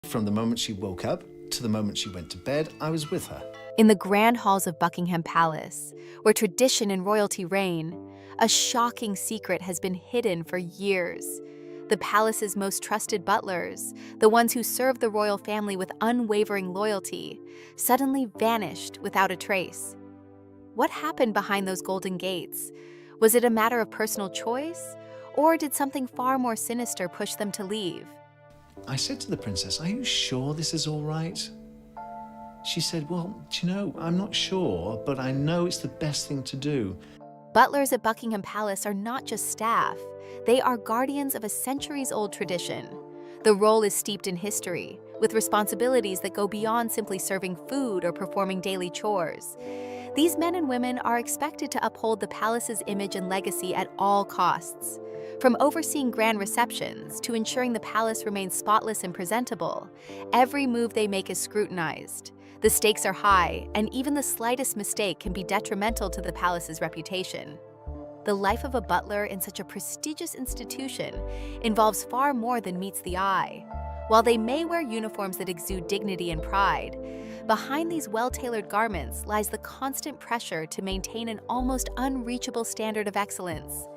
From the moment she woke up to the moment she went to bed, I was with her. In the grand halls of Buckingham Palace, where tradition and royalty reign, a shocking secret has been hidden for years. The palace's most trusted butlers, the ones who served the royal family with unwavering loyalty, suddenly vanished without a trace. What happened behind those golden gates? Was it a matter of personal choice, or did something far more sinister push them to leave? I said to the princess, "Are you sure this is all right?" She said, "Well, do you know, I'm not sure, but I know it's the best thing to do." Butlers at Buckingham Palace are not just staff, they are guardians of a centuries-old tradition. The role is steeped in history, with responsibilities that go beyond simply serving food or performing daily chores. These men and women are expected to uphold the palace's image and legacy at all costs. From overseeing grand receptions to ensuring the palace remains spotless and presentable, every move they make is scrutinized. The stakes are high, and even the slightest mistake can be detrimental to the palace's reputation. The life of a butler in such a prestigious institution involves far more than meets the eye. While they may wear uniforms that exude dignity and pride, behind these well-tailored garments lies the constant pressure to maintain an almost unreachable standard of excellence.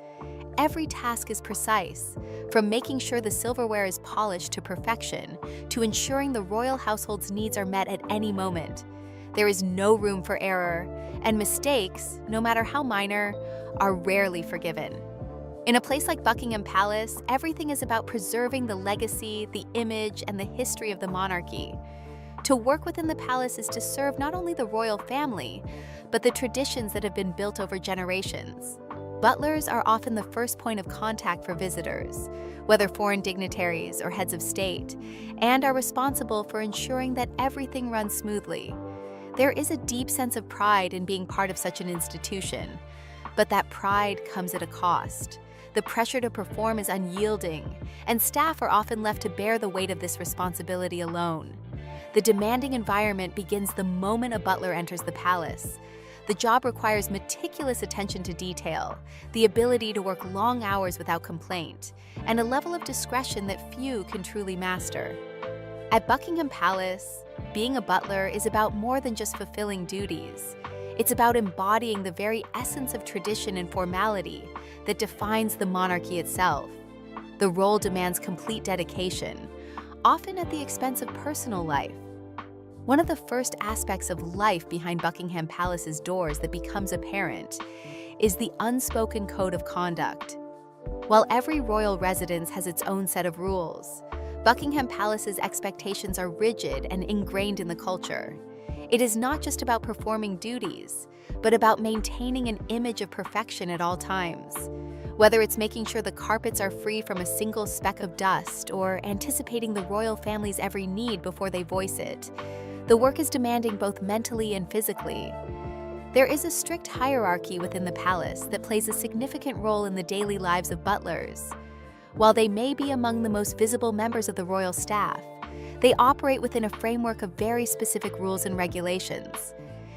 Every task is precise, from making sure the silverware is polished to perfection to ensuring the royal household's needs are met at any moment. There is no room for error, and mistakes, no matter how minor, are rarely forgiven. In a place like Buckingham Palace, everything is about preserving the legacy, the image, and the history of the monarchy. To work within the palace is to serve not only the royal family, but the traditions that have been built over generations. Butlers are often the first point of contact for visitors, whether foreign dignitaries or heads of state, and are responsible for ensuring that everything runs smoothly. There is a deep sense of pride in being part of such an institution, but that pride comes at a cost. The pressure to perform is unyielding, and staff are often left to bear the weight of this responsibility alone. The demanding environment begins the moment a butler enters the palace. The job requires meticulous attention to detail, the ability to work long hours without complaint, and a level of discretion that few can truly master. At Buckingham Palace, being a butler is about more than just fulfilling duties. It's about embodying the very essence of tradition and formality that defines the monarchy itself. The role demands complete dedication, often at the expense of personal life. One of the first aspects of life behind Buckingham Palace's doors that becomes apparent is the unspoken code of conduct. While every royal residence has its own set of rules, Buckingham Palace's expectations are rigid and ingrained in the culture. It is not just about performing duties, but about maintaining an image of perfection at all times. Whether it's making sure the carpets are free from a single speck of dust or anticipating the royal family's every need before they voice it, the work is demanding both mentally and physically. There is a strict hierarchy within the palace that plays a significant role in the daily lives of butlers. While they may be among the most visible members of the royal staff, they operate within a framework of very specific rules and regulations.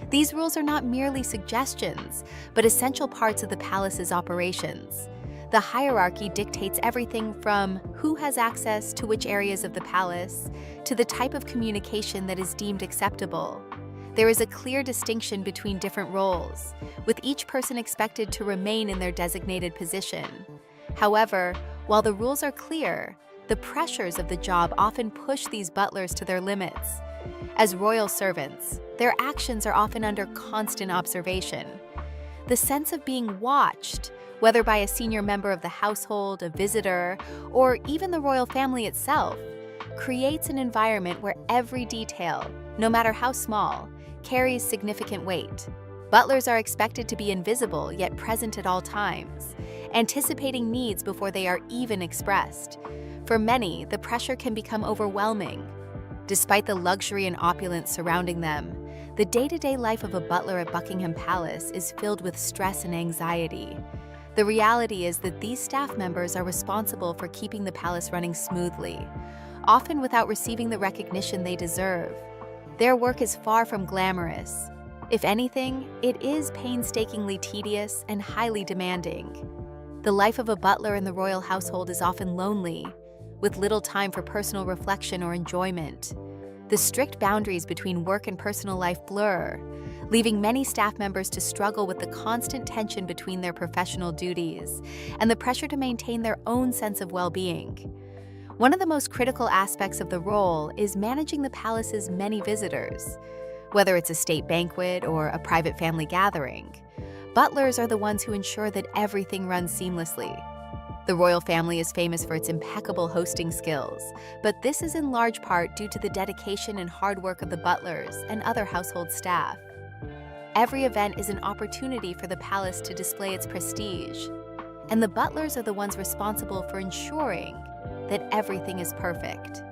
These rules are not merely suggestions, but essential parts of the palace's operations. The hierarchy dictates everything from who has access to which areas of the palace, to the type of communication that is deemed acceptable. There is a clear distinction between different roles, with each person expected to remain in their designated position. However, while the rules are clear, the pressures of the job often push these butlers to their limits. As royal servants, their actions are often under constant observation. The sense of being watched, whether by a senior member of the household, a visitor, or even the royal family itself, creates an environment where every detail, no matter how small, carries significant weight. Butlers are expected to be invisible yet present at all times, anticipating needs before they are even expressed. For many, the pressure can become overwhelming. Despite the luxury and opulence surrounding them, the day-to-day life of a butler at Buckingham Palace is filled with stress and anxiety. The reality is that these staff members are responsible for keeping the palace running smoothly, often without receiving the recognition they deserve. Their work is far from glamorous. If anything, it is painstakingly tedious and highly demanding. The life of a butler in the royal household is often lonely, with little time for personal reflection or enjoyment. The strict boundaries between work and personal life blur, leaving many staff members to struggle with the constant tension between their professional duties and the pressure to maintain their own sense of well-being. One of the most critical aspects of the role is managing the palace's many visitors. Whether it's a state banquet or a private family gathering, butlers are the ones who ensure that everything runs seamlessly. The royal family is famous for its impeccable hosting skills, but this is in large part due to the dedication and hard work of the butlers and other household staff. Every event is an opportunity for the palace to display its prestige, and the butlers are the ones responsible for ensuring that everything is perfect.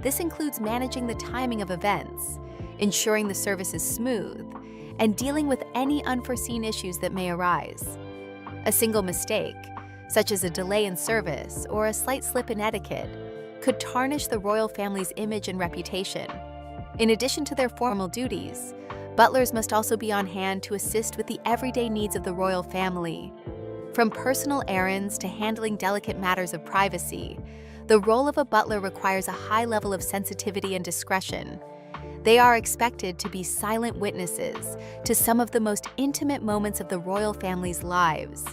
This includes managing the timing of events, ensuring the service is smooth, and dealing with any unforeseen issues that may arise. A single mistake, such as a delay in service or a slight slip in etiquette, could tarnish the royal family's image and reputation. In addition to their formal duties, butlers must also be on hand to assist with the everyday needs of the royal family. From personal errands to handling delicate matters of privacy, the role of a butler requires a high level of sensitivity and discretion. They are expected to be silent witnesses to some of the most intimate moments of the royal family's lives,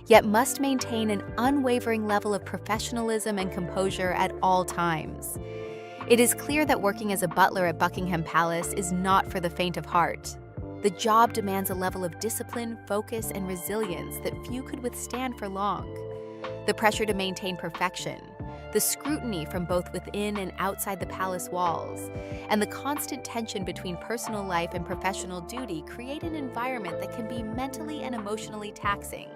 yet must maintain an unwavering level of professionalism and composure at all times. It is clear that working as a butler at Buckingham Palace is not for the faint of heart. The job demands a level of discipline, focus, and resilience that few could withstand for long. The pressure to maintain perfection, the scrutiny from both within and outside the palace walls, and the constant tension between personal life and professional duty create an environment that can be mentally and emotionally taxing.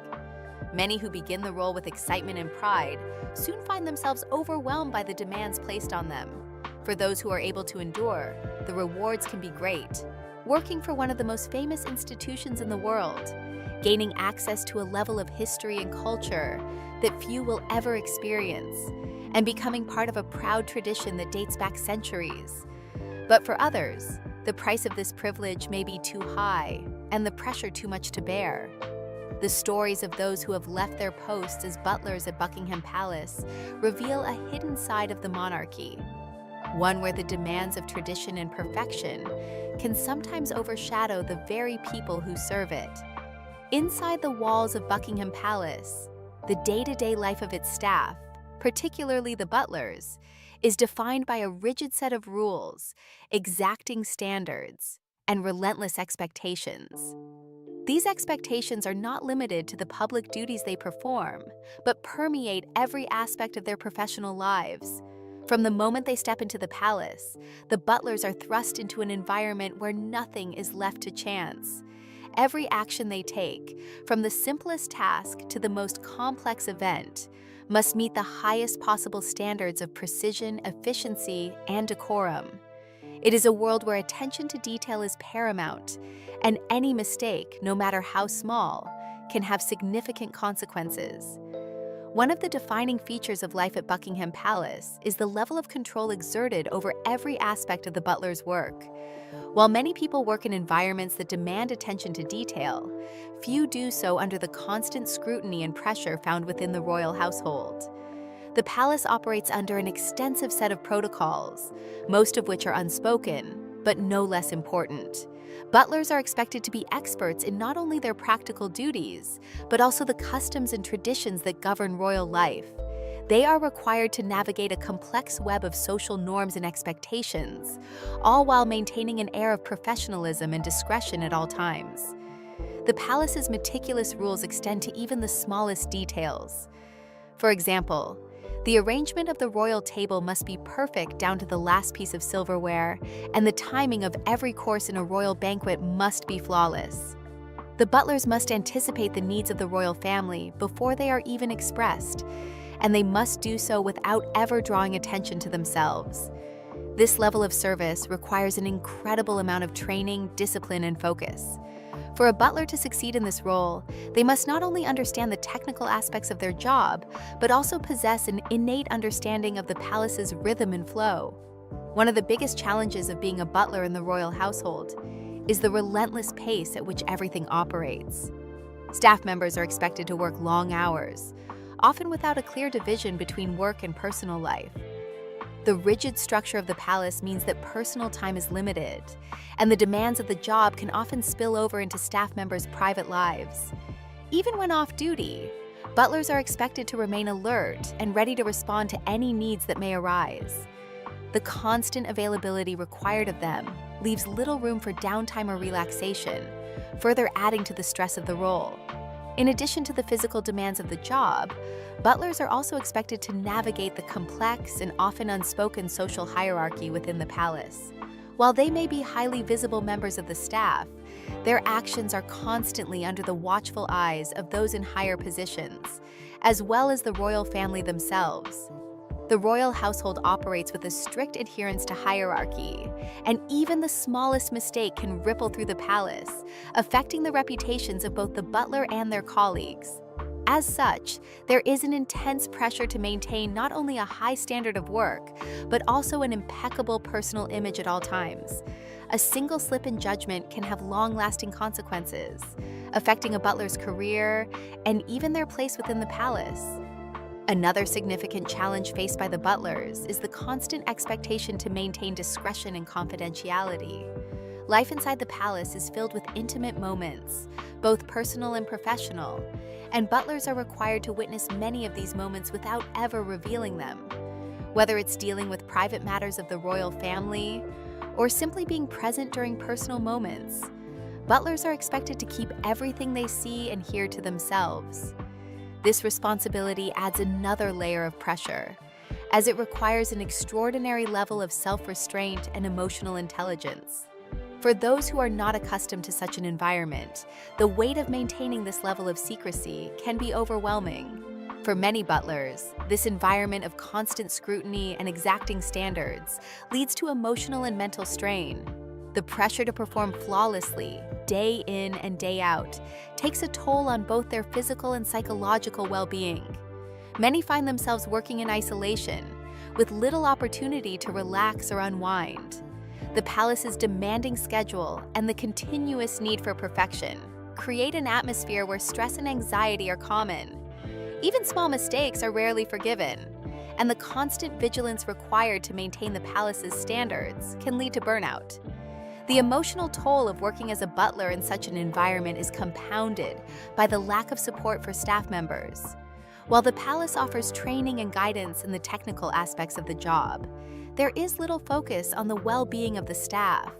Many who begin the role with excitement and pride soon find themselves overwhelmed by the demands placed on them. For those who are able to endure, the rewards can be great. Working for one of the most famous institutions in the world, gaining access to a level of history and culture that few will ever experience, and becoming part of a proud tradition that dates back centuries. But for others, the price of this privilege may be too high and the pressure too much to bear. The stories of those who have left their posts as butlers at Buckingham Palace reveal a hidden side of the monarchy, one where the demands of tradition and perfection can sometimes overshadow the very people who serve it. Inside the walls of Buckingham Palace, the day-to-day life of its staff, particularly the butlers, is defined by a rigid set of rules, exacting standards, and relentless expectations. These expectations are not limited to the public duties they perform, but permeate every aspect of their professional lives. From the moment they step into the palace, the butlers are thrust into an environment where nothing is left to chance. Every action they take, from the simplest task to the most complex event, must meet the highest possible standards of precision, efficiency, and decorum. It is a world where attention to detail is paramount, and any mistake, no matter how small, can have significant consequences. One of the defining features of life at Buckingham Palace is the level of control exerted over every aspect of the butler's work. While many people work in environments that demand attention to detail, few do so under the constant scrutiny and pressure found within the royal household. The palace operates under an extensive set of protocols, most of which are unspoken, but no less important. Butlers are expected to be experts in not only their practical duties, but also the customs and traditions that govern royal life. They are required to navigate a complex web of social norms and expectations, all while maintaining an air of professionalism and discretion at all times. The palace's meticulous rules extend to even the smallest details. For example, the arrangement of the royal table must be perfect down to the last piece of silverware, and the timing of every course in a royal banquet must be flawless. The butlers must anticipate the needs of the royal family before they are even expressed, and they must do so without ever drawing attention to themselves. This level of service requires an incredible amount of training, discipline, and focus. For a butler to succeed in this role, they must not only understand the technical aspects of their job, but also possess an innate understanding of the palace's rhythm and flow. One of the biggest challenges of being a butler in the royal household is the relentless pace at which everything operates. Staff members are expected to work long hours, often without a clear division between work and personal life. The rigid structure of the palace means that personal time is limited, and the demands of the job can often spill over into staff members' private lives. Even when off duty, butlers are expected to remain alert and ready to respond to any needs that may arise. The constant availability required of them leaves little room for downtime or relaxation, further adding to the stress of the role. In addition to the physical demands of the job, butlers are also expected to navigate the complex and often unspoken social hierarchy within the palace. While they may be highly visible members of the staff, their actions are constantly under the watchful eyes of those in higher positions, as well as the royal family themselves. The royal household operates with a strict adherence to hierarchy, and even the smallest mistake can ripple through the palace, affecting the reputations of both the butler and their colleagues. As such, there is an intense pressure to maintain not only a high standard of work, but also an impeccable personal image at all times. A single slip in judgment can have long-lasting consequences, affecting a butler's career and even their place within the palace. Another significant challenge faced by the butlers is the constant expectation to maintain discretion and confidentiality. Life inside the palace is filled with intimate moments, both personal and professional, and butlers are required to witness many of these moments without ever revealing them. Whether it's dealing with private matters of the royal family or simply being present during personal moments, butlers are expected to keep everything they see and hear to themselves. This responsibility adds another layer of pressure, as it requires an extraordinary level of self-restraint and emotional intelligence. For those who are not accustomed to such an environment, the weight of maintaining this level of secrecy can be overwhelming. For many butlers, this environment of constant scrutiny and exacting standards leads to emotional and mental strain. The pressure to perform flawlessly, day in and day out, takes a toll on both their physical and psychological well-being. Many find themselves working in isolation, with little opportunity to relax or unwind. The palace's demanding schedule and the continuous need for perfection create an atmosphere where stress and anxiety are common. Even small mistakes are rarely forgiven, and the constant vigilance required to maintain the palace's standards can lead to burnout. The emotional toll of working as a butler in such an environment is compounded by the lack of support for staff members. While the palace offers training and guidance in the technical aspects of the job, there is little focus on the well-being of the staff.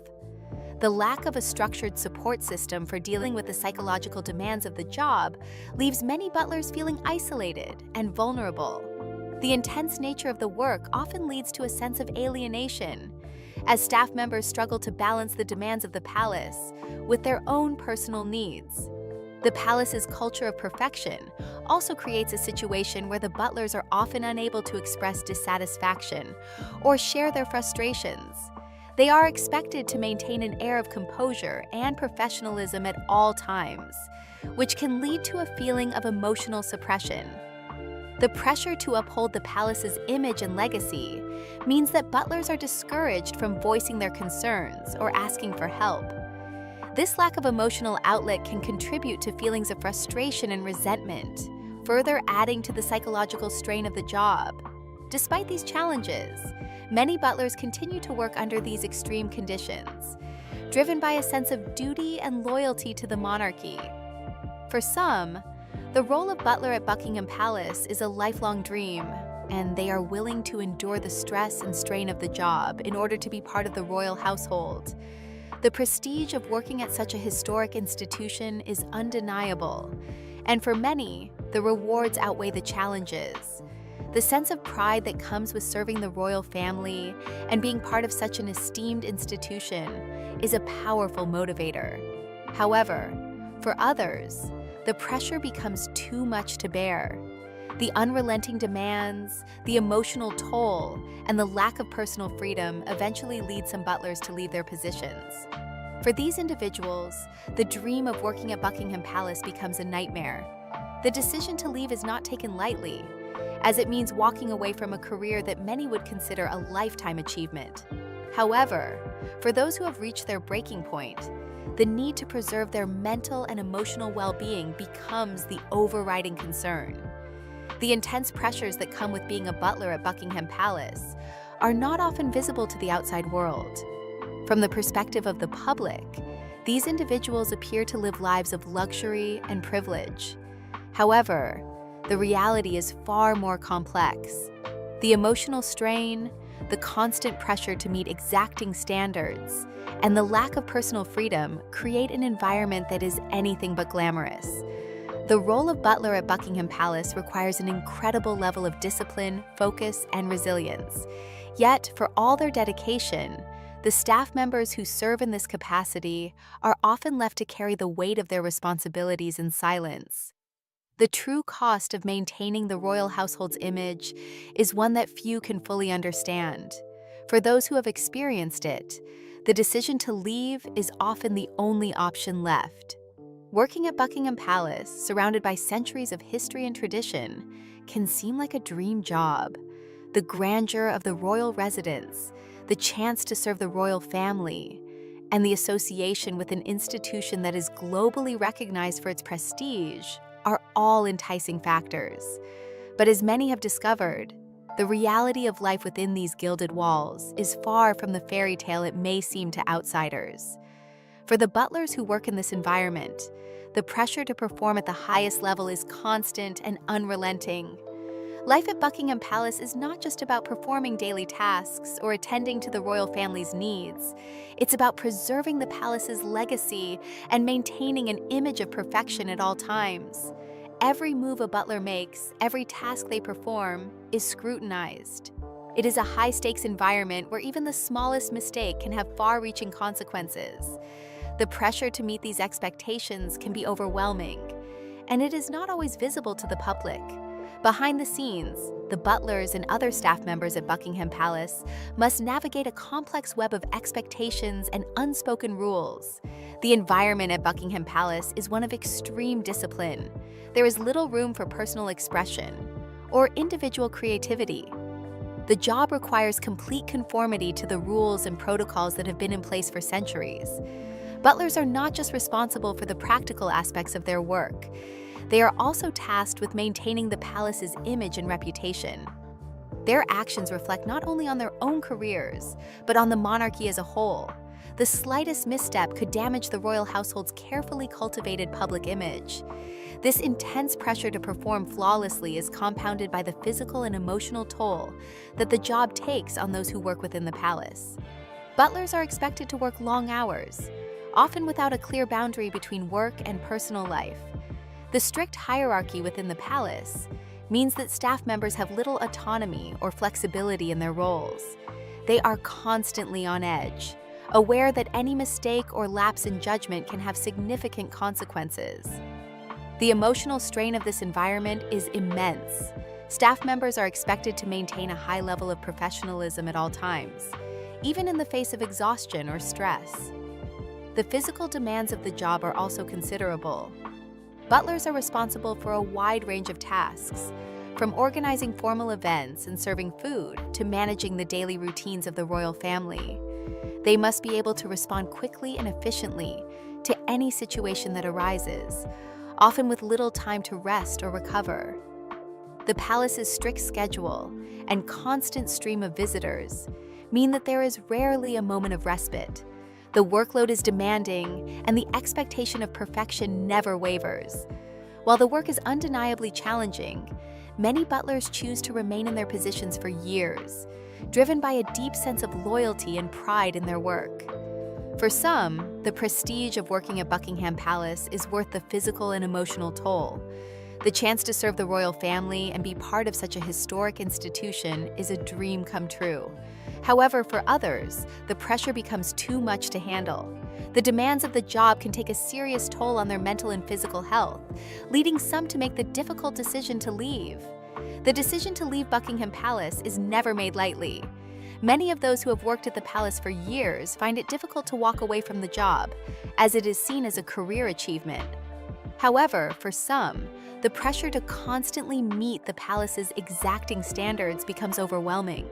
The lack of a structured support system for dealing with the psychological demands of the job leaves many butlers feeling isolated and vulnerable. The intense nature of the work often leads to a sense of alienation, as staff members struggle to balance the demands of the palace with their own personal needs. The palace's culture of perfection also creates a situation where the butlers are often unable to express dissatisfaction or share their frustrations. They are expected to maintain an air of composure and professionalism at all times, which can lead to a feeling of emotional suppression. The pressure to uphold the palace's image and legacy means that butlers are discouraged from voicing their concerns or asking for help. This lack of emotional outlet can contribute to feelings of frustration and resentment, further adding to the psychological strain of the job. Despite these challenges, many butlers continue to work under these extreme conditions, driven by a sense of duty and loyalty to the monarchy. For some, the role of butler at Buckingham Palace is a lifelong dream, and they are willing to endure the stress and strain of the job in order to be part of the royal household. The prestige of working at such a historic institution is undeniable, and for many, the rewards outweigh the challenges. The sense of pride that comes with serving the royal family and being part of such an esteemed institution is a powerful motivator. However, for others, the pressure becomes too much to bear. The unrelenting demands, the emotional toll, and the lack of personal freedom eventually lead some butlers to leave their positions. For these individuals, the dream of working at Buckingham Palace becomes a nightmare. The decision to leave is not taken lightly, as it means walking away from a career that many would consider a lifetime achievement. However, for those who have reached their breaking point, the need to preserve their mental and emotional well-being becomes the overriding concern. The intense pressures that come with being a butler at Buckingham Palace are not often visible to the outside world. From the perspective of the public, these individuals appear to live lives of luxury and privilege. However, the reality is far more complex. The emotional strain, the constant pressure to meet exacting standards, and the lack of personal freedom create an environment that is anything but glamorous. The role of butler at Buckingham Palace requires an incredible level of discipline, focus, and resilience. Yet, for all their dedication, the staff members who serve in this capacity are often left to carry the weight of their responsibilities in silence. The true cost of maintaining the royal household's image is one that few can fully understand. For those who have experienced it, the decision to leave is often the only option left. Working at Buckingham Palace, surrounded by centuries of history and tradition, can seem like a dream job. The grandeur of the royal residence, the chance to serve the royal family, and the association with an institution that is globally recognized for its prestige are all enticing factors. But as many have discovered, the reality of life within these gilded walls is far from the fairy tale it may seem to outsiders. For the butlers who work in this environment, the pressure to perform at the highest level is constant and unrelenting. Life at Buckingham Palace is not just about performing daily tasks or attending to the royal family's needs. It's about preserving the palace's legacy and maintaining an image of perfection at all times. Every move a butler makes, every task they perform, is scrutinized. It is a high-stakes environment where even the smallest mistake can have far-reaching consequences. The pressure to meet these expectations can be overwhelming, and it is not always visible to the public. Behind the scenes, the butlers and other staff members at Buckingham Palace must navigate a complex web of expectations and unspoken rules. The environment at Buckingham Palace is one of extreme discipline. There is little room for personal expression or individual creativity. The job requires complete conformity to the rules and protocols that have been in place for centuries. Butlers are not just responsible for the practical aspects of their work. They are also tasked with maintaining the palace's image and reputation. Their actions reflect not only on their own careers, but on the monarchy as a whole. The slightest misstep could damage the royal household's carefully cultivated public image. This intense pressure to perform flawlessly is compounded by the physical and emotional toll that the job takes on those who work within the palace. Butlers are expected to work long hours, often without a clear boundary between work and personal life. The strict hierarchy within the palace means that staff members have little autonomy or flexibility in their roles. They are constantly on edge, aware that any mistake or lapse in judgment can have significant consequences. The emotional strain of this environment is immense. Staff members are expected to maintain a high level of professionalism at all times, even in the face of exhaustion or stress. The physical demands of the job are also considerable. Butlers are responsible for a wide range of tasks, from organizing formal events and serving food to managing the daily routines of the royal family. They must be able to respond quickly and efficiently to any situation that arises, often with little time to rest or recover. The palace's strict schedule and constant stream of visitors mean that there is rarely a moment of respite. The workload is demanding, and the expectation of perfection never wavers. While the work is undeniably challenging, many butlers choose to remain in their positions for years, driven by a deep sense of loyalty and pride in their work. For some, the prestige of working at Buckingham Palace is worth the physical and emotional toll. The chance to serve the royal family and be part of such a historic institution is a dream come true. However, for others, the pressure becomes too much to handle. The demands of the job can take a serious toll on their mental and physical health, leading some to make the difficult decision to leave. The decision to leave Buckingham Palace is never made lightly. Many of those who have worked at the palace for years find it difficult to walk away from the job, as it is seen as a career achievement. However, for some, the pressure to constantly meet the palace's exacting standards becomes overwhelming.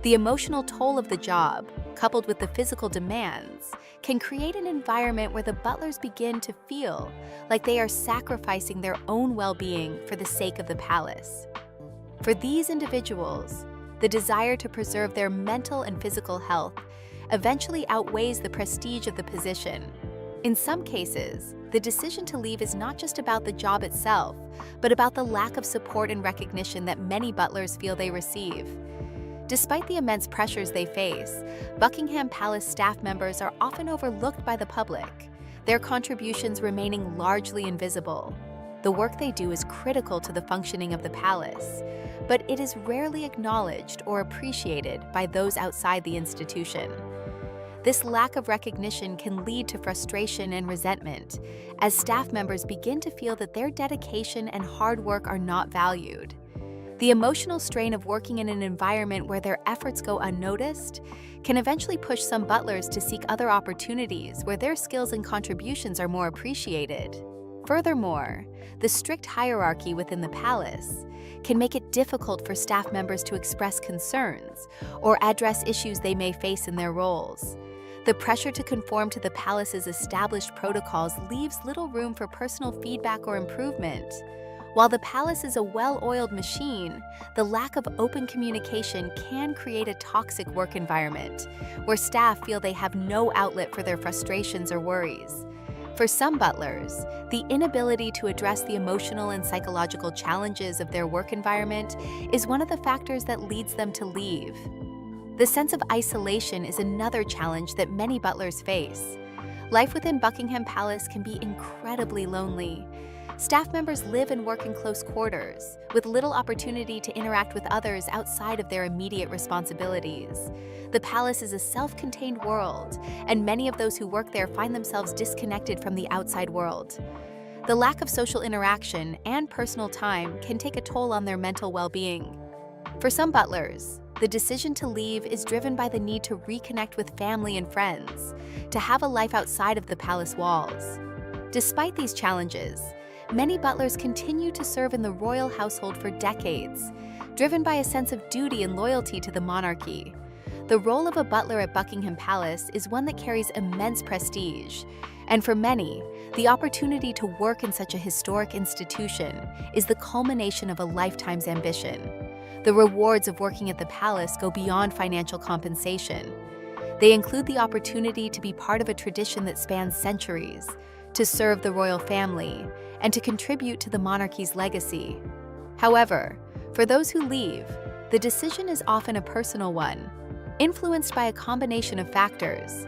The emotional toll of the job, coupled with the physical demands, can create an environment where the butlers begin to feel like they are sacrificing their own well-being for the sake of the palace. For these individuals, the desire to preserve their mental and physical health eventually outweighs the prestige of the position. In some cases, the decision to leave is not just about the job itself, but about the lack of support and recognition that many butlers feel they receive. Despite the immense pressures they face, Buckingham Palace staff members are often overlooked by the public, their contributions remaining largely invisible. The work they do is critical to the functioning of the palace, but it is rarely acknowledged or appreciated by those outside the institution. This lack of recognition can lead to frustration and resentment, as staff members begin to feel that their dedication and hard work are not valued. The emotional strain of working in an environment where their efforts go unnoticed can eventually push some butlers to seek other opportunities where their skills and contributions are more appreciated. Furthermore, the strict hierarchy within the palace can make it difficult for staff members to express concerns or address issues they may face in their roles. The pressure to conform to the palace's established protocols leaves little room for personal feedback or improvement. While the palace is a well-oiled machine, the lack of open communication can create a toxic work environment where staff feel they have no outlet for their frustrations or worries. For some butlers, the inability to address the emotional and psychological challenges of their work environment is one of the factors that leads them to leave. The sense of isolation is another challenge that many butlers face. Life within Buckingham Palace can be incredibly lonely. Staff members live and work in close quarters, with little opportunity to interact with others outside of their immediate responsibilities. The palace is a self-contained world, and many of those who work there find themselves disconnected from the outside world. The lack of social interaction and personal time can take a toll on their mental well-being. For some butlers, the decision to leave is driven by the need to reconnect with family and friends, to have a life outside of the palace walls. Despite these challenges, many butlers continue to serve in the royal household for decades, driven by a sense of duty and loyalty to the monarchy. The role of a butler at Buckingham Palace is one that carries immense prestige, and for many, the opportunity to work in such a historic institution is the culmination of a lifetime's ambition. The rewards of working at the palace go beyond financial compensation. They include the opportunity to be part of a tradition that spans centuries, to serve the royal family, and to contribute to the monarchy's legacy. However, for those who leave, the decision is often a personal one, influenced by a combination of factors: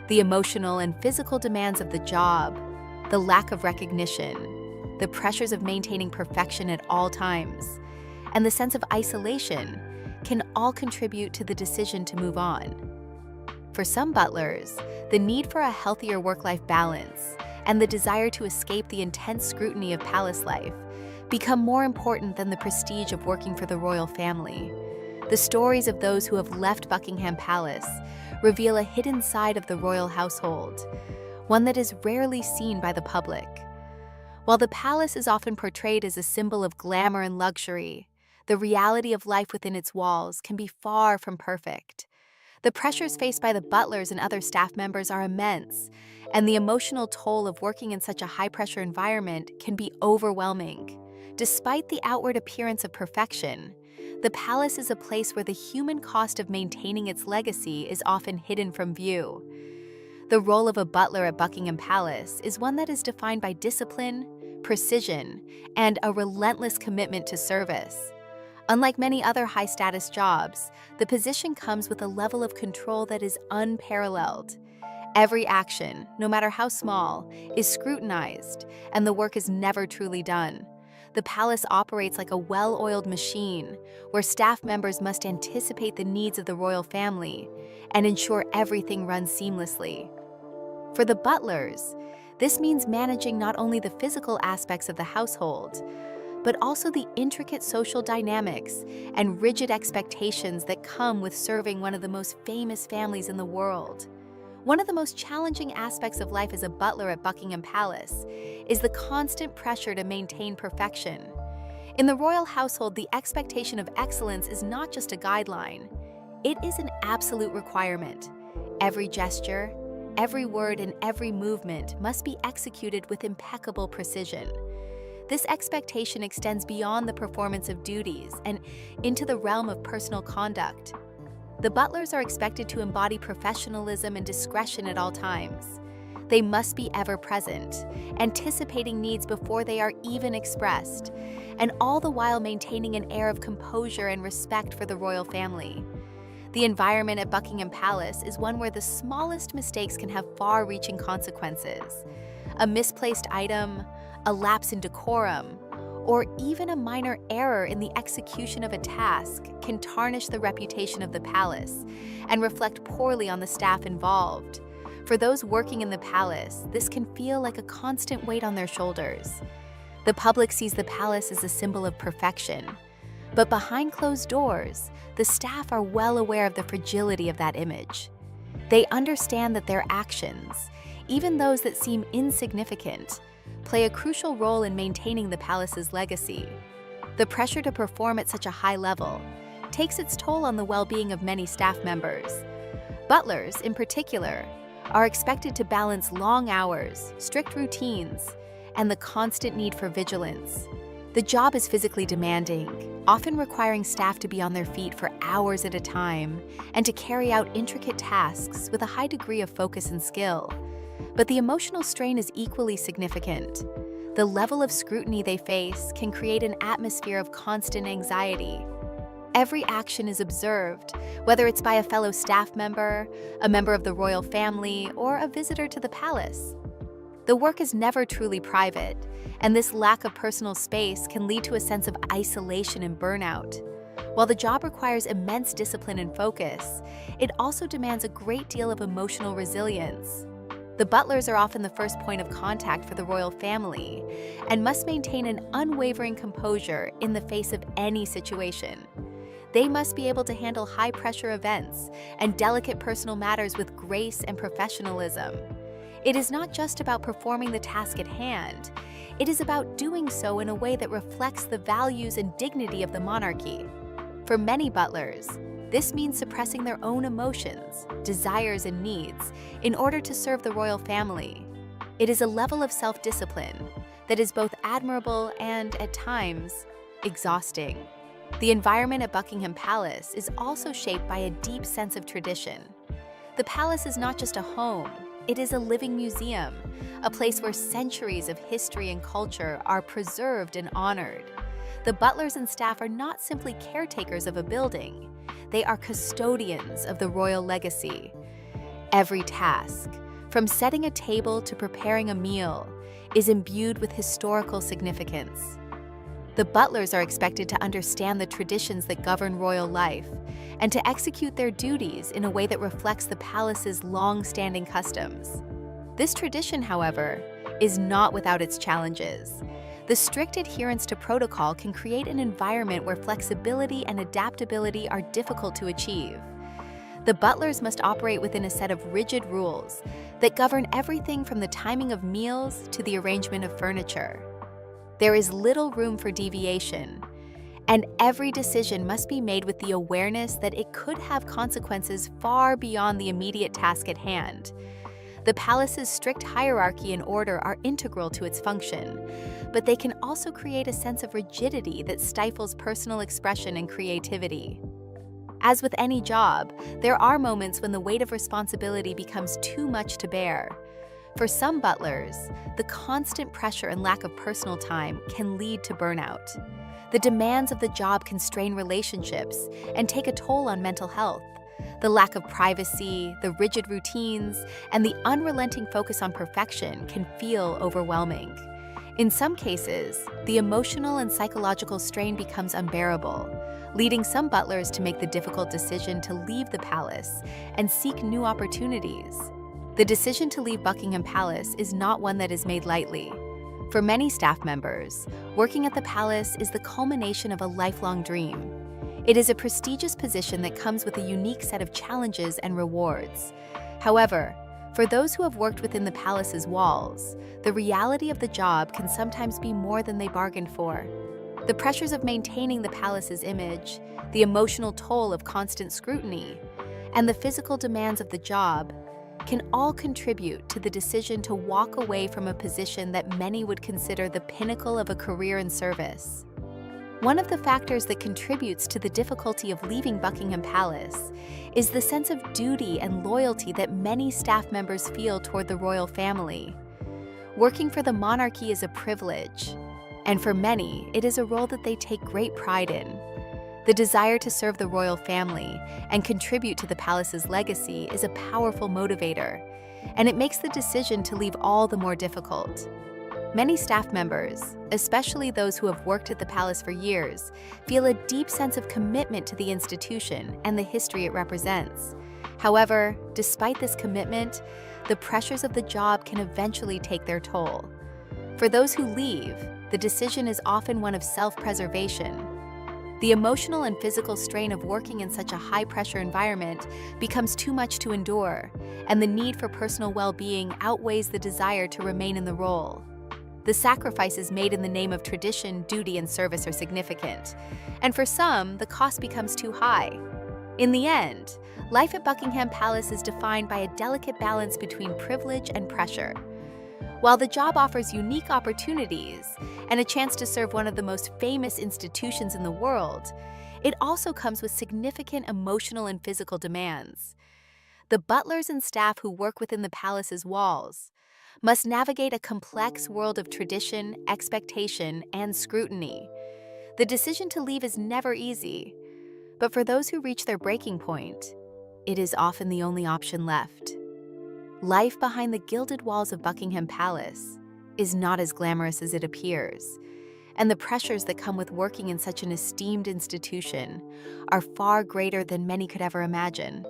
the emotional and physical demands of the job, the lack of recognition, the pressures of maintaining perfection at all times, and the sense of isolation can all contribute to the decision to move on. For some butlers, the need for a healthier work-life balance and the desire to escape the intense scrutiny of palace life become more important than the prestige of working for the royal family. The stories of those who have left Buckingham Palace reveal a hidden side of the royal household, one that is rarely seen by the public. While the palace is often portrayed as a symbol of glamour and luxury, the reality of life within its walls can be far from perfect. The pressures faced by the butlers and other staff members are immense, and the emotional toll of working in such a high-pressure environment can be overwhelming. Despite the outward appearance of perfection, the palace is a place where the human cost of maintaining its legacy is often hidden from view. The role of a butler at Buckingham Palace is one that is defined by discipline, precision, and a relentless commitment to service. Unlike many other high-status jobs, the position comes with a level of control that is unparalleled. Every action, no matter how small, is scrutinized, and the work is never truly done. The palace operates like a well-oiled machine, where staff members must anticipate the needs of the royal family and ensure everything runs seamlessly. For the butlers, this means managing not only the physical aspects of the household, but also the intricate social dynamics and rigid expectations that come with serving one of the most famous families in the world. One of the most challenging aspects of life as a butler at Buckingham Palace is the constant pressure to maintain perfection. In the royal household, the expectation of excellence is not just a guideline, It is an absolute requirement. Every gesture, every word, and every movement must be executed with impeccable precision. This expectation extends beyond the performance of duties and into the realm of personal conduct. The butlers are expected to embody professionalism and discretion at all times. They must be ever present, anticipating needs before they are even expressed, and all the while maintaining an air of composure and respect for the royal family. The environment at Buckingham Palace is one where the smallest mistakes can have far-reaching consequences. A misplaced item, a lapse in decorum, or even a minor error in the execution of a task can tarnish the reputation of the palace and reflect poorly on the staff involved. For those working in the palace, this can feel like a constant weight on their shoulders. The public sees the palace as a symbol of perfection, but behind closed doors, the staff are well aware of the fragility of that image. They understand that their actions, even those that seem insignificant, play a crucial role in maintaining the palace's legacy. The pressure to perform at such a high level takes its toll on the well-being of many staff members. Butlers, in particular, are expected to balance long hours, strict routines, and the constant need for vigilance. The job is physically demanding, often requiring staff to be on their feet for hours at a time and to carry out intricate tasks with a high degree of focus and skill. But the emotional strain is equally significant. The level of scrutiny they face can create an atmosphere of constant anxiety. Every action is observed, whether it's by a fellow staff member, a member of the royal family, or a visitor to the palace. The work is never truly private, and this lack of personal space can lead to a sense of isolation and burnout. While the job requires immense discipline and focus, it also demands a great deal of emotional resilience. The butlers are often the first point of contact for the royal family and must maintain an unwavering composure in the face of any situation. They must be able to handle high-pressure events and delicate personal matters with grace and professionalism. It is not just about performing the task at hand. It is about doing so in a way that reflects the values and dignity of the monarchy. For many butlers, this means suppressing their own emotions, desires, and needs in order to serve the royal family. It is a level of self-discipline that is both admirable and, at times, exhausting. The environment at Buckingham Palace is also shaped by a deep sense of tradition. The palace is not just a home, it is a living museum, a place where centuries of history and culture are preserved and honored. The butlers and staff are not simply caretakers of a building, they are custodians of the royal legacy. Every task, from setting a table to preparing a meal, is imbued with historical significance. The butlers are expected to understand the traditions that govern royal life and to execute their duties in a way that reflects the palace's long-standing customs. This tradition, however, is not without its challenges. The strict adherence to protocol can create an environment where flexibility and adaptability are difficult to achieve. The butlers must operate within a set of rigid rules that govern everything from the timing of meals to the arrangement of furniture. There is little room for deviation, and every decision must be made with the awareness that it could have consequences far beyond the immediate task at hand. The palace's strict hierarchy and order are integral to its function, but they can also create a sense of rigidity that stifles personal expression and creativity. As with any job, there are moments when the weight of responsibility becomes too much to bear. For some butlers, the constant pressure and lack of personal time can lead to burnout. The demands of the job can strain relationships and take a toll on mental health. The lack of privacy, the rigid routines, and the unrelenting focus on perfection can feel overwhelming. In some cases, the emotional and psychological strain becomes unbearable, leading some butlers to make the difficult decision to leave the palace and seek new opportunities. The decision to leave Buckingham Palace is not one that is made lightly. For many staff members, working at the palace is the culmination of a lifelong dream. It is a prestigious position that comes with a unique set of challenges and rewards. However, for those who have worked within the palace's walls, the reality of the job can sometimes be more than they bargained for. The pressures of maintaining the palace's image, the emotional toll of constant scrutiny, and the physical demands of the job can all contribute to the decision to walk away from a position that many would consider the pinnacle of a career in service. One of the factors that contributes to the difficulty of leaving Buckingham Palace is the sense of duty and loyalty that many staff members feel toward the royal family. Working for the monarchy is a privilege, and for many, it is a role that they take great pride in. The desire to serve the royal family and contribute to the palace's legacy is a powerful motivator, and it makes the decision to leave all the more difficult. Many staff members, especially those who have worked at the palace for years, feel a deep sense of commitment to the institution and the history it represents. However, despite this commitment, the pressures of the job can eventually take their toll. For those who leave, the decision is often one of self-preservation. The emotional and physical strain of working in such a high-pressure environment becomes too much to endure, and the need for personal well-being outweighs the desire to remain in the role. The sacrifices made in the name of tradition, duty, and service are significant, and for some, the cost becomes too high. In the end, life at Buckingham Palace is defined by a delicate balance between privilege and pressure. While the job offers unique opportunities and a chance to serve one of the most famous institutions in the world, it also comes with significant emotional and physical demands. The butlers and staff who work within the palace's walls must navigate a complex world of tradition, expectation, and scrutiny. The decision to leave is never easy, but for those who reach their breaking point, it is often the only option left. Life behind the gilded walls of Buckingham Palace is not as glamorous as it appears, and the pressures that come with working in such an esteemed institution are far greater than many could ever imagine.